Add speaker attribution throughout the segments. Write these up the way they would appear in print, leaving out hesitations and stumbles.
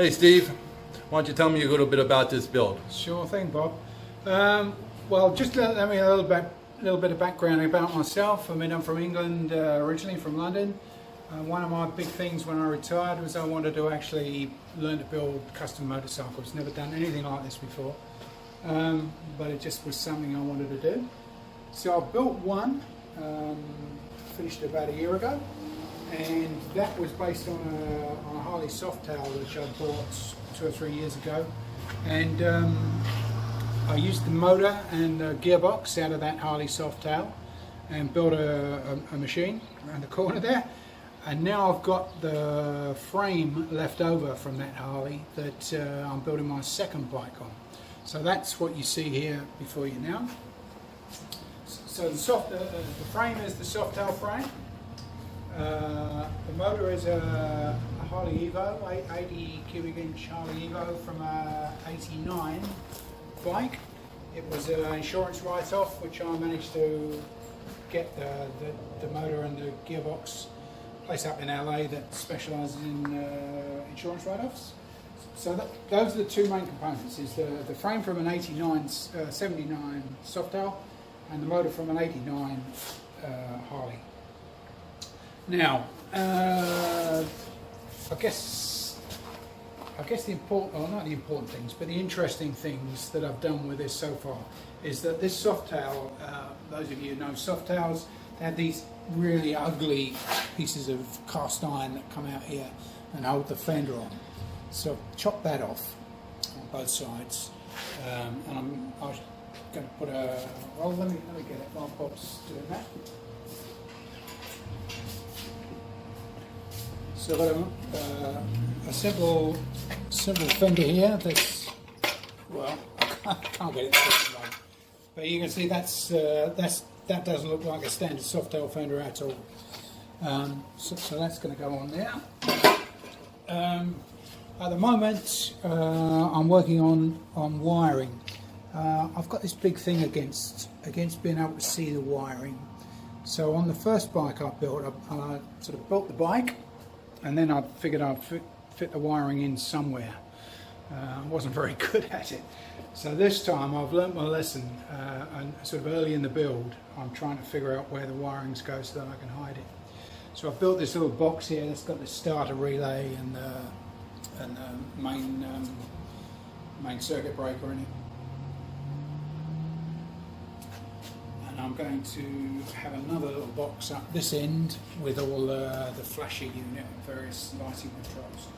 Speaker 1: Hey Steve, why don't you tell me a little bit about this build?
Speaker 2: Sure thing, Bob. Well, just let me a little bit of background about myself. I mean, I'm from England, originally from London. One of my big things when I retired was I wanted to actually learn to build custom motorcycles. Never done anything like this before, but it just was something I wanted to do. So I built one, finished it about a year ago, and that was based on a Harley Softail which I bought 2 or 3 years ago, and I used the motor and the gearbox out of that Harley Softail and built a machine around the corner there. And now I've got the frame left over from that Harley that I'm building my second bike on. So that's what you see here before you now. So the frame is the Softail frame. The motor is a Harley Evo, 80 cubic inch Harley Evo from a 89 bike. It was an insurance write-off which I managed to get the motor and the gearbox place up in LA that specialises in insurance write-offs. So those are the two main components, is the frame from an 79 Softail and the motor from an 89 Harley. Now, I guess the important, or not the important things, but the interesting things that I've done with this so far is that this Softail, those of you who know Softails, they have these really ugly pieces of cast iron that come out here and hold the fender on. So chop that off on both sides, and I'm going to put a, well, let me get it while Bob's doing that. So I've got a simple fender here that's, well, I can't get it to right, but you can see that doesn't look like a standard Softail fender at all. So that's going to go on there. At the moment, I'm working on wiring. I've got this big thing against being able to see the wiring. So on the first bike I built, I sort of built the bike, and then I figured I'd fit the wiring in somewhere. I wasn't very good at it. So this time I've learnt my lesson, and sort of early in the build I'm trying to figure out where the wirings go so that I can hide it. So I've built this little box here that's got the starter relay and the main circuit breaker in it. And I'm going to have another little box up this end with all the flasher unit and various lighting controls.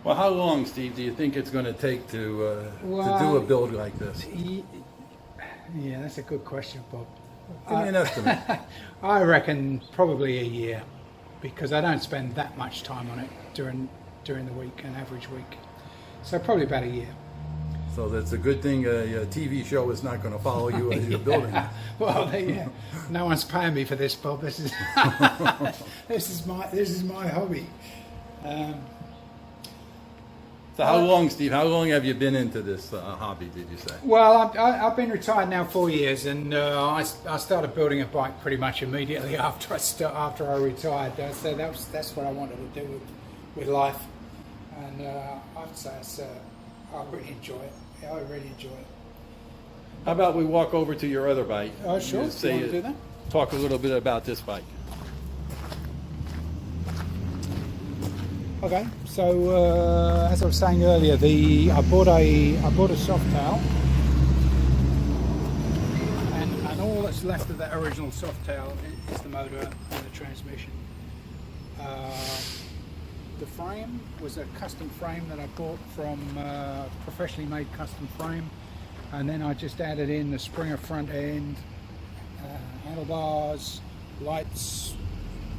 Speaker 1: Well, how long, Steve, do you think it's going to take to do a build like this?
Speaker 2: Yeah, that's a good question, Bob.
Speaker 1: Give me an estimate.
Speaker 2: I reckon probably a year, because I don't spend that much time on it during the week, an average week. So probably about a year.
Speaker 1: So that's a good thing a TV show is not going to follow you as you're building it.
Speaker 2: Well, yeah, no one's paying me for this, Bob. This is this is my hobby.
Speaker 1: So how long, Steve, how long have you been into this hobby, did you say?
Speaker 2: Well, I've been retired now 4 years, and I started building a bike pretty much immediately after I retired. So that's what I wanted to do with life, and I have to say I really enjoy it. I really enjoy it.
Speaker 1: How about we walk over to your other bike?
Speaker 2: Oh, sure.
Speaker 1: You
Speaker 2: Do you want to do that?
Speaker 1: Talk a little bit about this bike.
Speaker 2: Okay, so as I was saying earlier, I bought a Softail, and all that's left of that original Softail is the motor and the transmission. The frame was a custom frame that I bought from a professionally made custom frame, and then I just added in the Springer front end, handlebars, lights,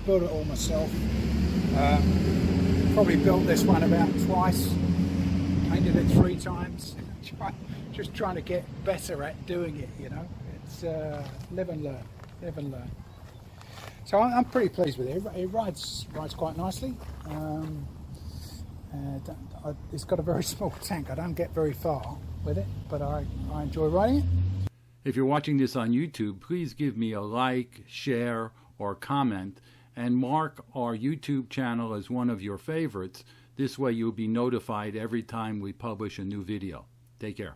Speaker 2: built it all myself. Probably built this one about twice, painted it 3 times, just trying to get better at doing it, you know. It's live and learn. So I'm pretty pleased with it. It rides quite nicely. It's got a very small tank. I don't get very far with it, but I enjoy riding it.
Speaker 1: If you're watching this on YouTube, please give me a like, share, or comment, and mark our YouTube channel as one of your favorites This way you'll be notified every time we publish a new video. Take care.